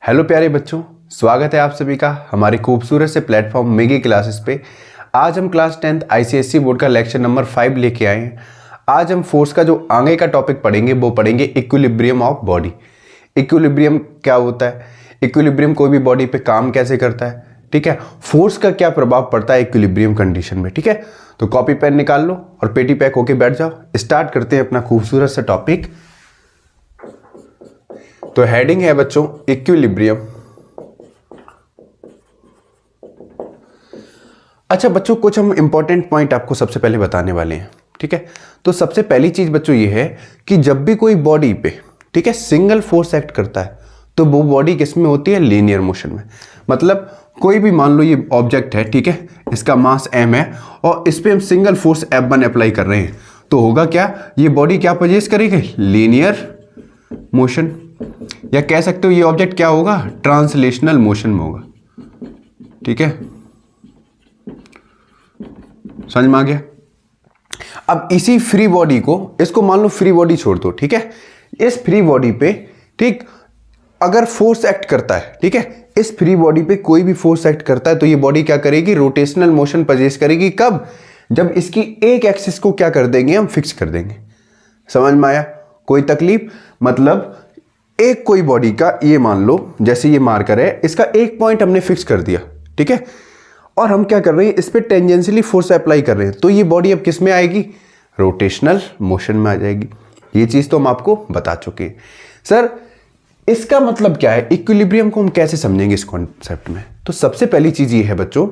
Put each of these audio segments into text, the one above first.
Hello प्यारे बच्चों, स्वागत है आप सभी का हमारे खूबसूरत से प्लेटफॉर्म मेगी क्लासेस पे। आज हम क्लास 10th आईसीएसई बोर्ड का लेक्चर नंबर 5 लेके आए हैं। आज हम फोर्स का जो आगे का टॉपिक पढ़ेंगे वो पढ़ेंगे इक्विलिब्रियम ऑफ बॉडी। इक्विलिब्रियम क्या होता है, इक्विलिब्रियम कोई भी बॉडी पे काम कैसे करता है, ठीक है, फोर्स का क्या प्रभाव पड़ता है इक्विलिब्रियम कंडीशन में, ठीक है। तो कॉपी पेन निकाल लो और पेटी पैक होके बैठ जाओ। स्टार्ट करते हैं अपना खूबसूरत सा टॉपिक। तो हेडिंग है बच्चों इक्विलिब्रियम। अच्छा बच्चों, कुछ हम इंपॉर्टेंट पॉइंट आपको सबसे पहले बताने वाले हैं, ठीक है। तो सबसे पहली चीज बच्चों ये है कि जब भी कोई बॉडी पे, ठीक है, सिंगल फोर्स एक्ट करता है तो वो बॉडी किस में होती है, लीनियर मोशन में। मतलब कोई भी मान लो ये ऑब्जेक्ट है, ठीक है, इसका मास m है और इस पे हम सिंगल फोर्स F1 अप्लाई कर रहे हैं तो होगा क्या, ये बॉडी क्या पोजेस करेगी, लीनियर मोशन, या कह सकते हो ये ऑब्जेक्ट क्या होगा, ट्रांसलेशनल मोशन में होगा, ठीक है। समझ में आ गया। अब इसी फ्री बॉडी को, इसको मान लो फ्री बॉडी छोड़ दो, ठीक है। इस फ्री बॉडी पे, ठीक, अगर फोर्स एक्ट करता है, ठीक है, इस फ्री बॉडी पे कोई भी फोर्स एक्ट करता है तो ये बॉडी क्या करेगी, रोटेशनल मोशन पोजेस करेगी। कब, जब इसकी एक एक्सिस को क्या कर देंगे, हम फिक्स कर देंगे। समझ में आया, कोई तकलीफ। मतलब एक कोई बॉडी का, ये मान लो जैसे ये मार्कर है, इसका एक पॉइंट हमने फिक्स कर दिया, ठीक है, और हम क्या कर रहे हैं, इस पे टेंजेंशियली फोर्स अप्लाई कर रहे हैं तो ये बॉडी अब किस में आएगी, रोटेशनल मोशन में आ जाएगी। ये चीज तो हम आपको बता चुके हैं। सर इसका मतलब क्या है, इक्विलिब्रियम को हम कैसे समझेंगे इस कॉन्सेप्ट में। तो सबसे पहली चीज ये है बच्चों,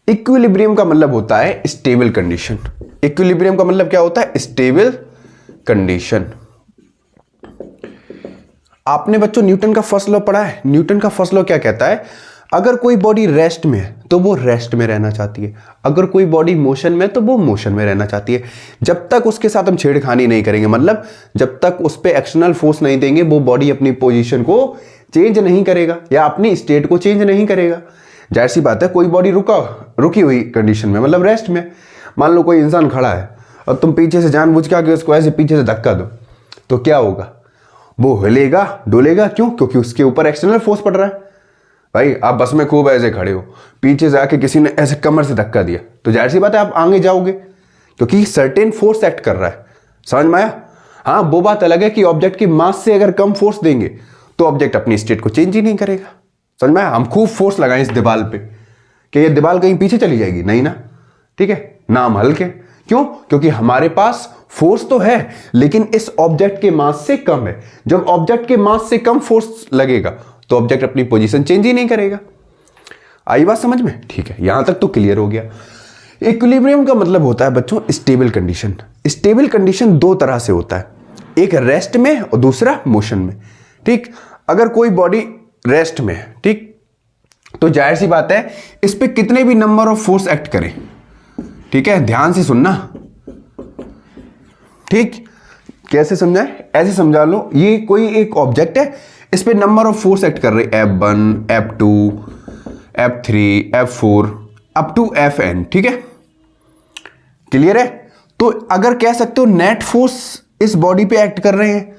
इक्विलिब्रियम का मतलब होता है स्टेबल कंडीशन। इक्विलिब्रियम का मतलब क्या होता है, स्टेबल कंडीशन। आपने बच्चों न्यूटन का फर्स्ट लॉ पढ़ा है। न्यूटन का फर्स्ट लॉ क्या कहता है, अगर कोई बॉडी रेस्ट में है तो वो रेस्ट में रहना चाहती है, अगर कोई बॉडी मोशन में है तो वो मोशन में रहना चाहती है। जब तक उसके साथ हम छेड़खानी नहीं करेंगे, मतलब जब तक उस पर एक्सटर्नल फोर्स नहीं देंगे, वो बॉडी अपनी पोजीशन को चेंज नहीं करेगा या अपनी स्टेट को चेंज नहीं करेगा। जाहिर सी बात है, कोई बॉडी रुकी हुई कंडीशन में, मतलब रेस्ट में, मान लो कोई इंसान खड़ा है और तुम पीछे से जानबूझ के आके उसको ऐसे पीछे से धक्का दो तो क्या होगा, वो हिलेगा डोलेगा। क्यों, क्योंकि उसके ऊपर एक्सटर्नल फोर्स पड़ रहा है। भाई आप बस में खूब ऐसे खड़े हो, पीछे से आके किसी ने ऐसे कमर से धक्का दिया तो जाहिर सी बात है आप आगे जाओगे, क्योंकि सर्टेन फोर्स एक्ट कर रहा है। समझ में आया। हाँ, वो बात अलग है कि ऑब्जेक्ट की मास से अगर कम फोर्स देंगे तो ऑब्जेक्ट अपनी स्टेट को चेंज ही नहीं करेगा। समझ में आया। हम खूब फोर्स लगाएं इस दीवार पे कि ये दीवार कहीं पीछे चली जाएगी, नहीं ना, ठीक है, नाम हल्के। क्यों, क्योंकि हमारे पास फोर्स तो है लेकिन इस ऑब्जेक्ट के मास से कम है। जब ऑब्जेक्ट के मास से कम फोर्स लगेगा तो ऑब्जेक्ट अपनी पोजीशन चेंज ही नहीं करेगा। आई बात समझ में, ठीक है, यहां तक तो क्लियर हो गया। इक्विलिब्रियम का मतलब होता है बच्चों स्टेबल कंडीशन। स्टेबल कंडीशन दो तरह से होता है, एक रेस्ट में और दूसरा मोशन में, ठीक। अगर कोई बॉडी रेस्ट में है, ठीक, तो जाहिर सी बात है इस पे कितने भी नंबर ऑफ फोर्स एक्ट करें, ठीक है, ध्यान से सुनना, ठीक। कैसे समझाएं, ऐसे समझा लो, ये कोई एक ऑब्जेक्ट है, इस पे नंबर ऑफ फोर्स एक्ट कर रहे, F1, F2, F3, F4 up to Fn, ठीक है, क्लियर है। तो अगर कह सकते हो नेट फोर्स इस बॉडी पे एक्ट कर रहे हैं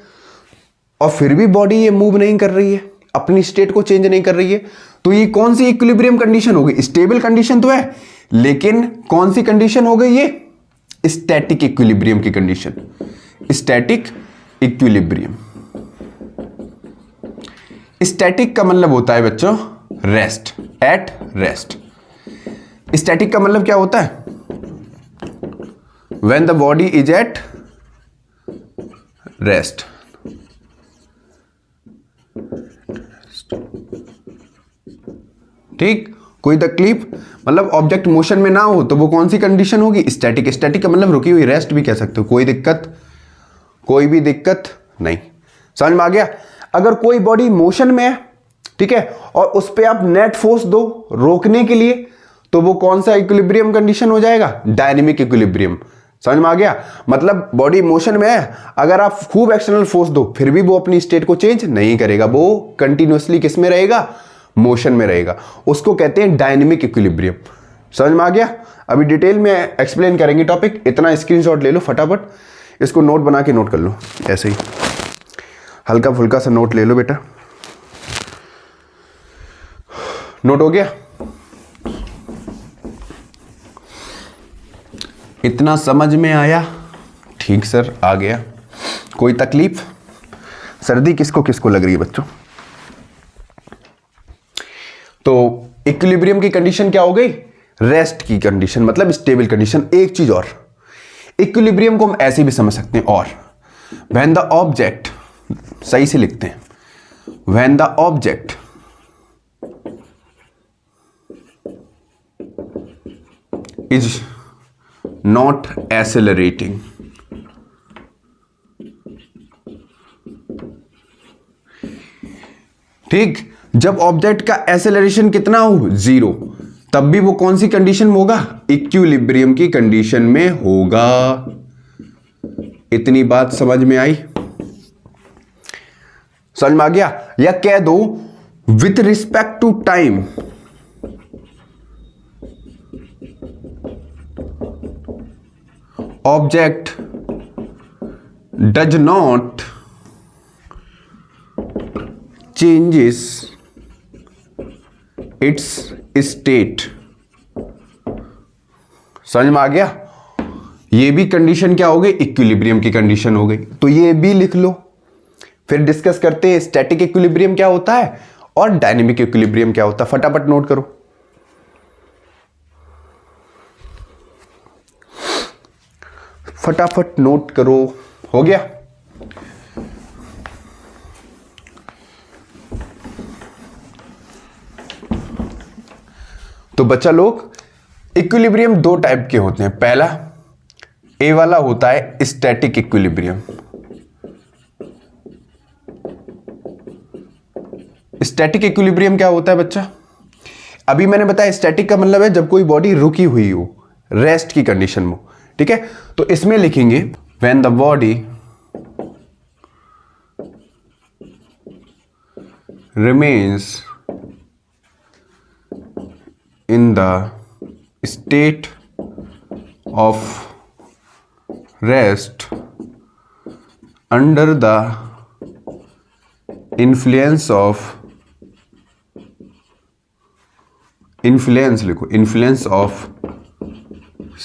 और फिर भी बॉडी ये मूव नहीं कर रही है, अपनी स्टेट को चेंज नहीं कर रही है, तो ये कौन सी इक्विलिब्रियम कंडीशन होगी, स्टेबल कंडीशन तो है लेकिन कौन सी कंडीशन हो गई, ये स्टैटिक इक्विलिब्रियम की कंडीशन। Static equilibrium. स्टैटिक का मतलब होता है बच्चों रेस्ट, एट रेस्ट। स्टैटिक का मतलब क्या होता है, when the body is at rest. ठीक, कोई तकलीफ, मतलब ऑब्जेक्ट मोशन में ना हो तो वो कौन सी कंडीशन होगी, स्टैटिक। स्टैटिक का मतलब रुकी हुई, रेस्ट भी कह सकते हो। कोई दिक्कत, कोई भी दिक्कत नहीं। समझ में आ गया। अगर कोई बॉडी मोशन में है, ठीक है, और उस पर आप नेट फोर्स दो रोकने के लिए तो वो कौन सा इक्विलिब्रियम कंडीशन हो जाएगा, डायनेमिक इक्विलिब्रियम। समझ में आ गया। मतलब बॉडी मोशन में है, अगर आप खूब एक्सटर्नल फोर्स दो फिर भी वो अपनी स्टेट को चेंज नहीं करेगा, वो कंटिन्यूअसली किस में रहेगा, मोशन में रहेगा। उसको कहते हैं डायनेमिक इक्विलिब्रियम। समझ में आ गया। अभी डिटेल में एक्सप्लेन करेंगे टॉपिक। इतना स्क्रीनशॉट ले लो फटाफट, इसको नोट बना के नोट कर लो, ऐसे ही हल्का फुल्का सा नोट ले लो बेटा। नोट हो गया? इतना समझ में आया? ठीक सर, आ गया। कोई तकलीफ? सर्दी किसको किसको लग रही है बच्चों? तो इक्विलिब्रियम की कंडीशन क्या हो गई? रेस्ट की कंडीशन, मतलब स्टेबल कंडीशन। एक चीज और, इक्विलिब्रियम को हम ऐसे भी समझ सकते हैं, और व्हेन द ऑब्जेक्ट, सही से लिखते हैं, when the object is not accelerating, ठीक, जब ऑब्जेक्ट का एक्सेलरेशन कितना हो? 0, तब भी वो कौन सी कंडीशन में होगा? इक्विलिब्रियम की कंडीशन में होगा। इतनी बात समझ में आई? समझ में आ गया? या कह दो with respect to time, object does not changes its state। समझ में आ गया? ये भी कंडीशन क्या हो गई? इक्विलिब्रियम की कंडीशन हो गई। तो ये भी लिख लो। फिर डिस्कस करते हैं स्टैटिक इक्विलिब्रियम क्या होता है और डायनेमिक इक्विलिब्रियम क्या होता है। फटाफट नोट करो। फटाफट नोट करो। हो गया? तो बच्चा लोग, इक्विलिब्रियम दो टाइप के होते हैं। पहला ए वाला होता है स्टैटिक इक्विलिब्रियम। स्टैटिक इक्विलिब्रियम क्या होता है बच्चा? अभी मैंने बताया स्टैटिक का मतलब है जब कोई बॉडी रुकी हुई हो, रेस्ट की कंडीशन में, ठीक है। तो इसमें लिखेंगे when the body remains in the state of rest under the influence of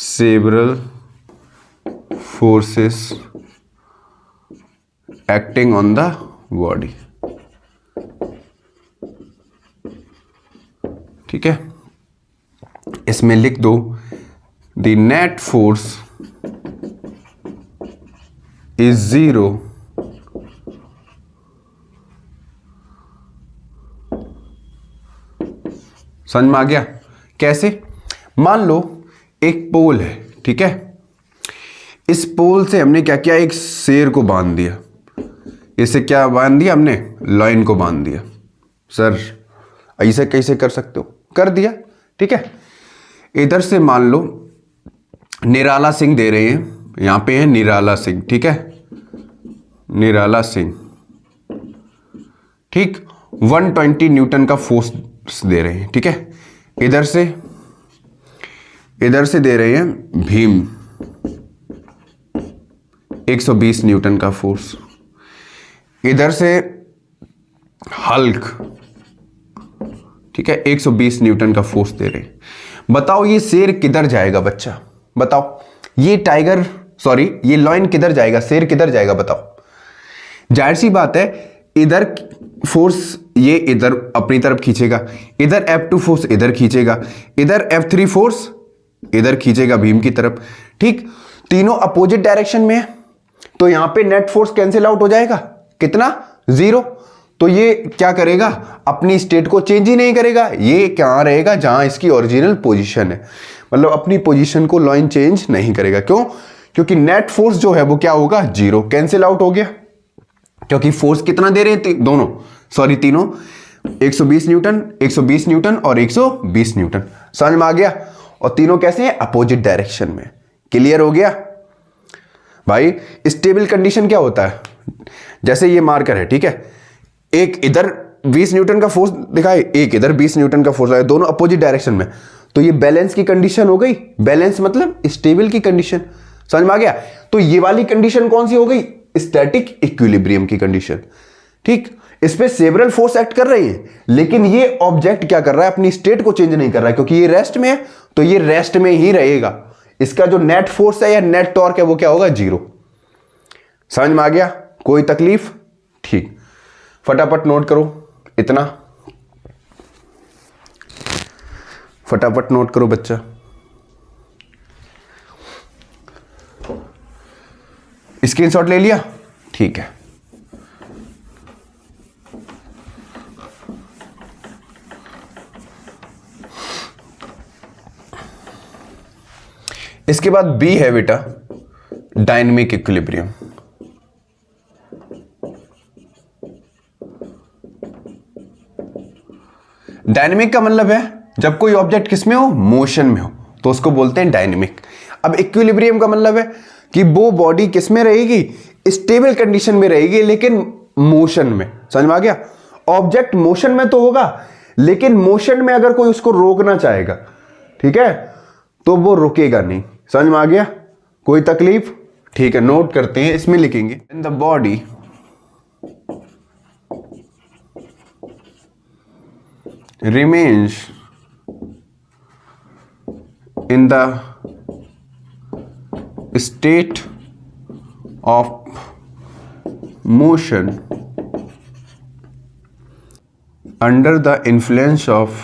several forces acting on the body। ठीक है, इसमें लिख दो द नेट फोर्स इज 0 समझ में आ गया? कैसे? मान लो एक पोल है, ठीक है। इस पोल से हमने क्या किया? एक शेर को बांध दिया। इसे क्या बांध दिया हमने? लाइन को बांध दिया। सर ऐसे कैसे कर सकते हो? कर दिया, ठीक है। इधर से मान लो निराला सिंह दे रहे हैं, यहां पे है निराला सिंह, ठीक है, निराला सिंह, ठीक, 120 न्यूटन का फोर्स दे रहे हैं, ठीक है। इधर से दे रहे हैं भीम 120 न्यूटन का फोर्स। इधर से हल्क, ठीक है, 120 न्यूटन का फोर्स दे रहे हैं। बताओ ये शेर किधर जाएगा बच्चा? बताओ ये टाइगर, सॉरी ये लाइन किधर जाएगा? शेर किधर जाएगा? बताओ। जाहिर सी बात है इधर फोर्स ये इधर अपनी तरफ खींचेगा, इधर F2 फोर्स इधर खींचेगा, इधर F3 फोर्स इधर खींचेगा भीम की तरफ, ठीक। तीनों अपोजिट डायरेक्शन में है, तो यहां पे नेट फोर्स कैंसिल आउट हो जाएगा। कितना? 0। तो ये क्या करेगा? अपनी स्टेट को चेंज ही नहीं करेगा। ये क्या रहेगा? जहां इसकी ओरिजिनल पोजीशन है, मतलब अपनी पोजीशन को लाइन चेंज नहीं करेगा। क्यों? क्योंकि नेट फोर्स जो है वो क्या होगा? 0, कैंसिल आउट हो गया। क्योंकि फोर्स कितना दे रहे हैं? दोनों, सॉरी तीनों, 120 न्यूटन, 120 न्यूटन और 120 न्यूटन। समझ में आ गया? और तीनों कैसे हैं? अपोजिट डायरेक्शन में। क्लियर हो गया भाई? स्टेबल कंडीशन क्या होता है? जैसे ये मार्कर है, ठीक है, एक इधर 20 न्यूटन का फोर्स दिखाए, एक इधर 20 न्यूटन का फोर्स आया, दोनों अपोजिट डायरेक्शन में, तो ये बैलेंस की कंडीशन हो गई। बैलेंस मतलब स्टेबल की कंडीशन। समझ में आ गया? तो ये वाली कंडीशन कौन सी हो गई? स्टैटिक इक्विलिब्रियम की कंडीशन, ठीक। इस पे सेवरल फोर्स एक्ट कर रही है, लेकिन ये ऑब्जेक्ट क्या कर रहा है, अपनी स्टेट को चेंज नहीं कर रहा है, क्योंकि ये रेस्ट में है तो ये रेस्ट में ही रहेगा। इसका जो नेट फोर्स है या नेट टॉर्क है वो क्या होगा, 0। समझ में आ गया? कोई तकलीफ? ठीक, फटाफट नोट करो इतना, फटाफट नोट करो बच्चा। स्क्रीनशॉट ले लिया? ठीक है। इसके बाद बी है बेटा डायनेमिक इक्विलिब्रियम। डायनेमिक का मतलब है जब कोई ऑब्जेक्ट किसमें हो, मोशन में हो, तो उसको बोलते हैं डायनेमिक। अब इक्विलिब्रियम का मतलब है कि वो बॉडी किसमें रहेगी, स्टेबल कंडीशन में रहेगी लेकिन मोशन में। समझ में आ गया? ऑब्जेक्ट मोशन में तो होगा, लेकिन मोशन में अगर कोई उसको रोकना चाहेगा, ठीक है, तो वो रुकेगा नहीं। समझ में आ गया? कोई तकलीफ? ठीक है, नोट करते हैं, इसमें लिखेंगे in the body remains in the state of motion under the influence of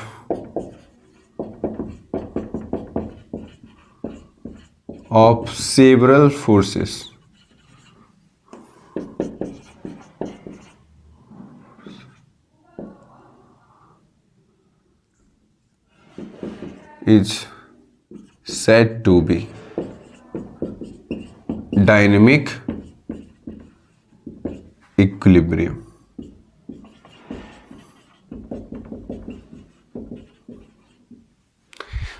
several forces. Is said to be dynamic equilibrium.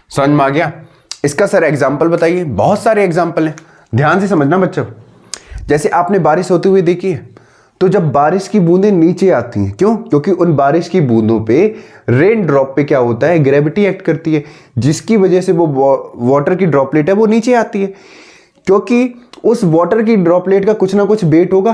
समझ में आ गया? इसका सर एग्जाम्पल बताइए। बहुत सारे एग्जाम्पल हैं, ध्यान से समझना बच्चों। जैसे आपने बारिश होते हुए देखी है, तो जब बारिश की बूंदें नीचे आती हैं, क्यों? क्योंकि उन बारिश की बूंदों पे, रेन ड्रॉप पे क्या होता है, ग्रेविटी एक्ट करती है, जिसकी वजह से वो वाटर की ड्रॉपलेट है वो नीचे आती है। क्योंकि उस वाटर की ड्रॉपलेट का कुछ ना कुछ वेट होगा,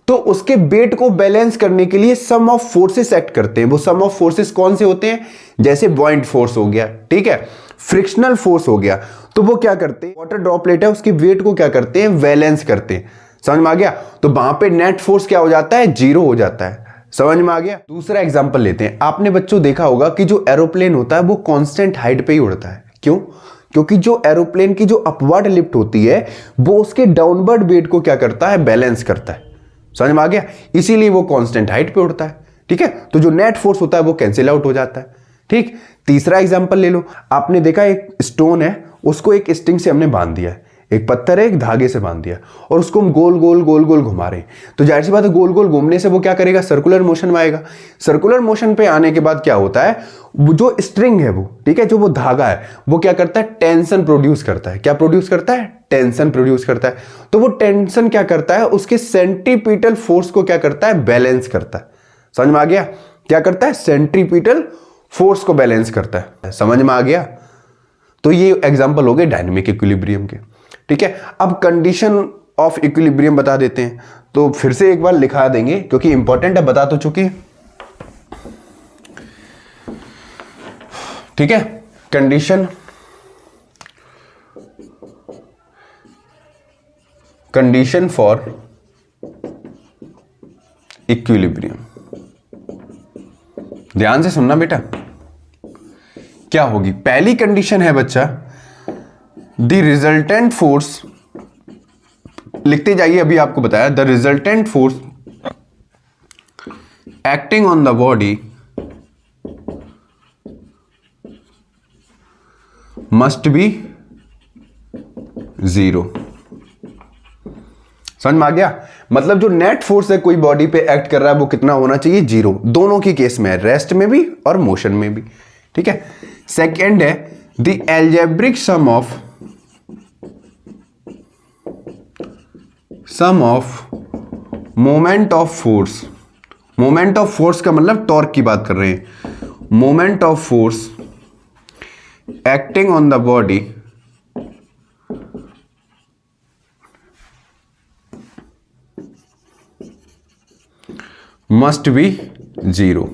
तो उसके वेट को बैलेंस करने के लिए सम ऑफ फोर्सेस एक्ट करते हैं। वो सम ऑफ फोर्सेस कौन से होते हैं? जैसे बॉइंट फोर्स हो गया, ठीक है, फ्रिक्शनल फोर्स हो गया, तो वो क्या करते हैं, वाटर ड्रॉपलेट है उसके वेट को क्या करते हैं, बैलेंस करते हैं। समझ में आ गया? तो वहां पे नेट फोर्स क्या हो जाता है, 0 हो जाता है। समझ में आ गया? दूसरा एग्जांपल लेते हैं। आपने बच्चों देखा होगा कि जो एरोप्लेन होता है वो कांस्टेंट हाइट पे ही उड़ता है। क्यों? क्योंकि जो एरोप्लेन की जो अपवर्ड लिफ्ट होती है वो उसके डाउनवर्ड वेट को क्या करता है, बैलेंस करता है। समझ में आ गया? इसीलिए वो कांस्टेंट हाइट पे उड़ता है। ठीक है, तो जो नेट फोर्स होता है वो कैंसिल आउट हो जाता है। ठीक, तीसरा एग्जांपल ले लो। आपने देखा एक स्टोन है, उसको एक स्ट्रिंग से हमने बांध दिया है, एक पत्थर है एक धागे से बांध दिया, और उसको हम गोल गोल गोल गोल घुमा रहे हैं। तो जाहिर सी बात है, गोल गोल घूमने से वो क्या करेगा, सर्कुलर मोशन में आएगा। सर्कुलर मोशन पे आने के बाद क्या होता है, वो जो स्ट्रिंग है वो, ठीक है, जो वो धागा है वो क्या करता है, टेंशन प्रोड्यूस करता है। क्या प्रोड्यूस करता है? टेंशन प्रोड्यूस करता है। तो वो टेंशन क्या करता है, उसके सेंट्रीपिटल फोर्स को क्या करता है, बैलेंस करता है। समझ में आ गया? क्या करता है, सेंट्रीपिटल फोर्स को बैलेंस करता है। समझ में आ गया? तो ये एग्जांपल हो गए डायनेमिक इक्विलिब्रियम के। ठीक है, अब कंडीशन ऑफ इक्विलिब्रियम बता देते हैं। तो फिर से एक बार लिखा देंगे क्योंकि इंपॉर्टेंट है, बता तो चुके हैं। ठीक है, कंडीशन फॉर इक्विलिब्रियम। ध्यान से सुनना बेटा, क्या होगी। पहली कंडीशन है बच्चा, द रिजल्टेंट फोर्स, लिखते जाइए, अभी आपको बताया, the resultant force acting on the body must be 0। समझ में आ गया? मतलब जो नेट फोर्स है कोई बॉडी पे एक्ट कर रहा है वो कितना होना चाहिए, 0। दोनों की केस में है, रेस्ट में भी और मोशन में भी। ठीक है, सेकेंड है the algebraic sum of moment of force. Moment of force का मतलब टॉर्क की बात कर रहे हैं। Moment of force acting on the body must be 0।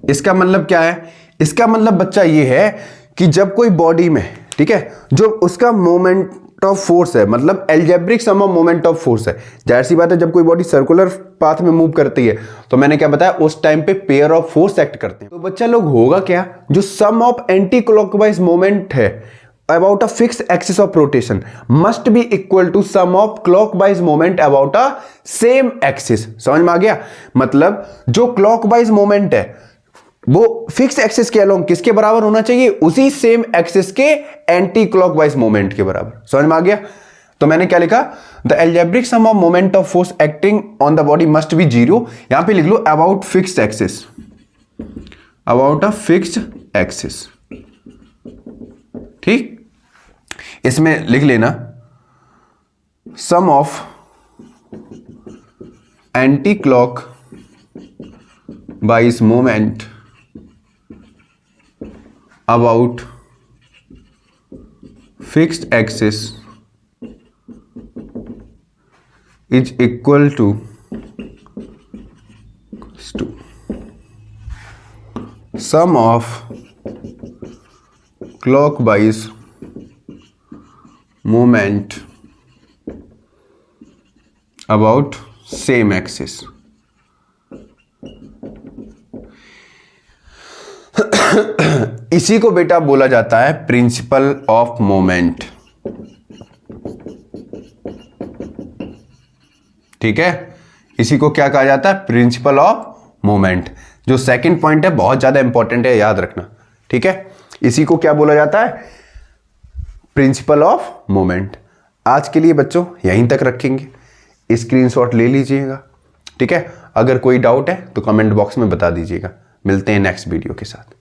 इसका मतलब क्या है? इसका मतलब बच्चा ये है कि जब कोई बॉडी में, ठीक है, जो उसका मोमेंट ऑफ फोर्स है, मतलब algebraic sum of moment of force है, जाहिर सी बात है जब कोई बॉडी सर्कुलर पाथ में मूव करती है तो मैंने क्या बताया, उस टाइम पे पेयर ऑफ फोर्स एक्ट करते हैं। तो बच्चा लोग होगा क्या, जो सम ऑफ एंटी क्लॉकवाइज मोमेंट है about a fixed axis of rotation must be equal to sum of clockwise moment about a same axis। समझ में आ गया? मतलब जो clockwise moment है वो फिक्स एक्सिस के अलोंग किसके बराबर होना चाहिए? उसी सेम एक्सिस के एंटी क्लॉकवाइज मोमेंट के बराबर। समझ में आ गया? तो मैंने क्या लिखा, the algebraic sum of moment of force acting on the body must be 0। यहां पे लिख लो about fixed axis, about a fixed axis. ठीक, इसमें लिख लेना sum of anticlockwise moment about fixed axis is equal to sum of clockwise moment about same axis। इसी को बेटा बोला जाता है प्रिंसिपल ऑफ मोमेंट। ठीक है, इसी को क्या कहा जाता है? Principle of moment. जो सेकंड पॉइंट है बहुत ज्यादा इंपॉर्टेंट है, याद रखना। ठीक है, इसी को क्या बोला जाता है? Principle of moment. आज के लिए बच्चों यहीं तक रखेंगे, स्क्रीनशॉट ले लीजिएगा। ठीक है, अगर कोई डाउट है तो कमेंट बॉक्स में बता दीजिएगा। मिलते हैं नेक्स्ट वीडियो के साथ।